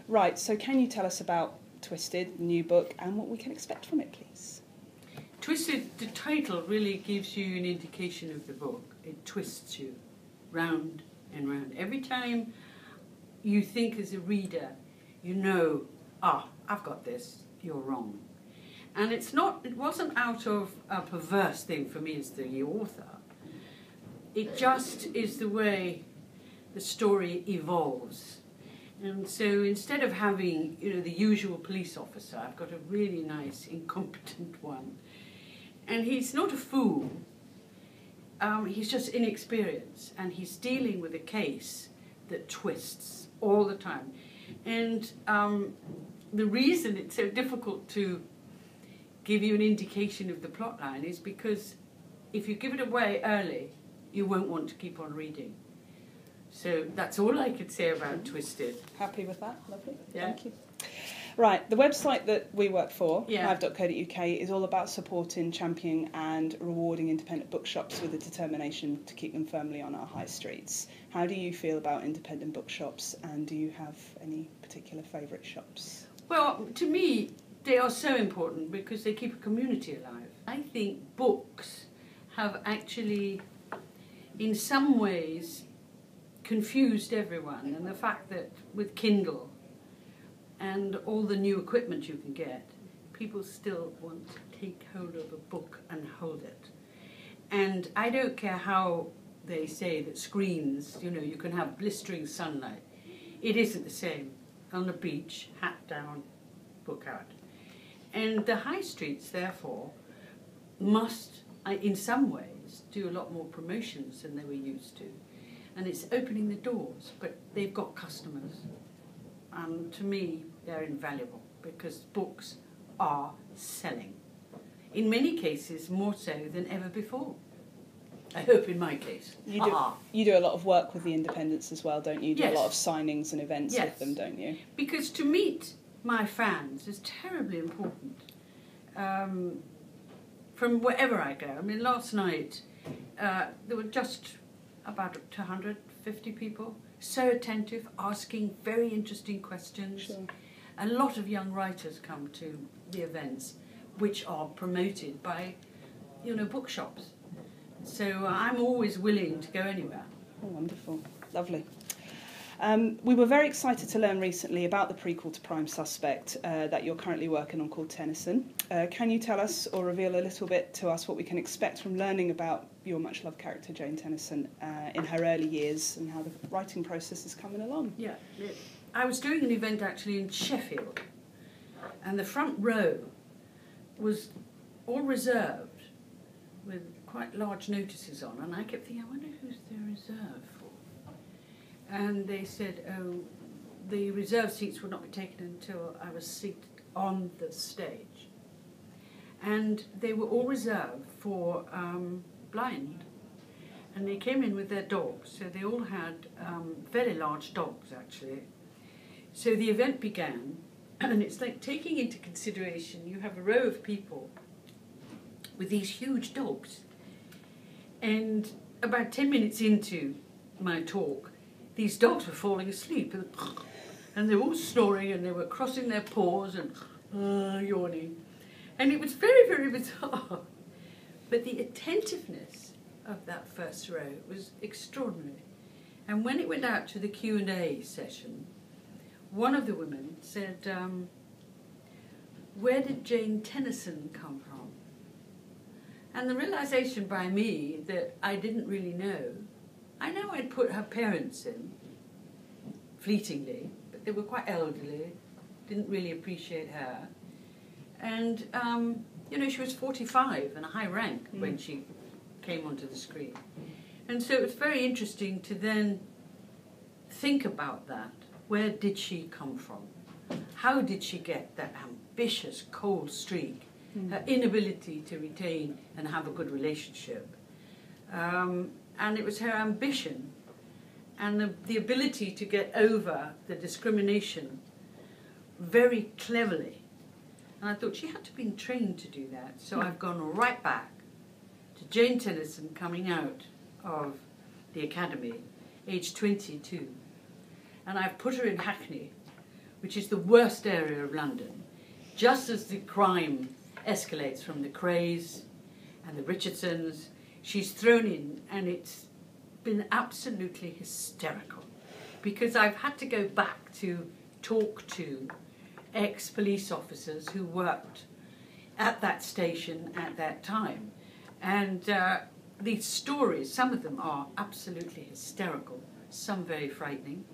Right, so can you tell us about Twisted, the new book, and what we can expect from it, please? Twisted, the title really gives you an indication of the book. It twists you round and round. Every time you think as a reader, you know, I've got this, you're wrong. And it wasn't out of a perverse thing for me as the author. It just is the way the story evolves. And so instead of having, the usual police officer, I've got a really nice, incompetent one. And he's not a fool. He's just inexperienced. And he's dealing with a case that twists all the time. And the reason it's so difficult to give you an indication of the plot line is because if you give it away early, you won't want to keep on reading. So that's all I could say about Twisted. Happy with that? Lovely. Yeah. Thank you. Right, the website that we work for, Yeah. hive.co.uk, is all about supporting, championing and rewarding independent bookshops with a determination to keep them firmly on our high streets. How do you feel about independent bookshops, and do you have any particular favourite shops? Well, to me, they are so important because they keep a community alive. I think books have actually, in some ways, confused everyone, and the fact that with Kindle and all the new equipment you can get, people still want to take hold of a book and hold it. And I don't care how they say that screens, you can have blistering sunlight. It isn't the same. On the beach, hat down, book out. And the high streets, therefore, must, in some ways, do a lot more promotions than they were used to. And it's opening the doors, but they've got customers. And to me, they're invaluable because books are selling. In many cases, more so than ever before. I hope in my case. You do a lot of work with the independents as well, don't you? You do Yes. a lot of signings and events Yes. with them, don't you? Because to meet my fans is terribly important. From wherever I go. I mean, last night, there were just about 250 people, so attentive, asking very interesting questions. Sure. A lot of young writers come to the events, which are promoted by, bookshops. So I'm always willing to go anywhere. Oh, wonderful. Lovely. We were very excited to learn recently about the prequel to Prime Suspect that you're currently working on called Tennison. Can you tell us or reveal a little bit to us what we can expect from learning about your much-loved character, Jane Tennison, in her early years and how the writing process is coming along? Yeah. I was doing an event actually in Sheffield, and the front row was all reserved with quite large notices on, and I kept thinking, I wonder who's they're reserved for. And they said, the reserved seats would not be taken until I was seated on the stage. And they were all reserved for blind. And they came in with their dogs, so they all had very large dogs, actually. So the event began, and it's like taking into consideration, you have a row of people with these huge dogs. And about 10 minutes into my talk, these dogs were falling asleep, and they were all snoring, and they were crossing their paws and yawning. And it was very, very bizarre. But the attentiveness of that first row was extraordinary. And when it went out to the Q&A session, one of the women said, where did Jane Tennison come from? And the realization by me that I didn't really know, I know I'd put her parents in, fleetingly, but they were quite elderly, didn't really appreciate her. And, she was 45 and a high rank when she came onto the screen. And so it was very interesting to then think about that. Where did she come from? How did she get that ambitious, cold streak? Her inability to retain and have a good relationship. And it was her ambition and the ability to get over the discrimination very cleverly. And I thought she had to have been trained to do that. So I've gone right back to Jane Tennison coming out of the academy, age 22. And I've put her in Hackney which is the worst area of London, just as the crime escalates from the Crays and the Richardsons, she's thrown in, and it's been absolutely hysterical, because I've had to go back to talk to ex-police officers who worked at that station at that time. And these stories, some of them are absolutely hysterical, some very frightening,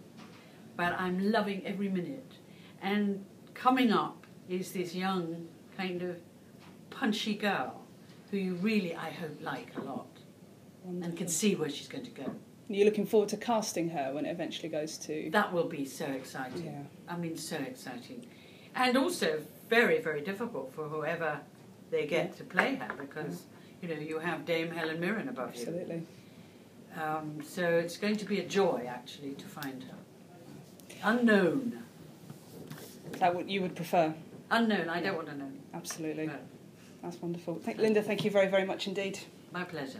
but I'm loving every minute. And coming up is this young, kind of punchy girl who you really, I hope, like a lot. Wonderful. And can see where she's going to go. You're looking forward to casting her when it eventually goes to... That will be so exciting. Yeah. I mean, so exciting. And also very, very difficult for whoever they get to play her, because, you know, you have Dame Helen Mirren above Absolutely. you. So it's going to be a joy, actually, to find her. Unknown. Is that what you would prefer? Unknown, I don't want to know. Absolutely. No. That's wonderful. Lynda, thank you very, very much indeed. My pleasure.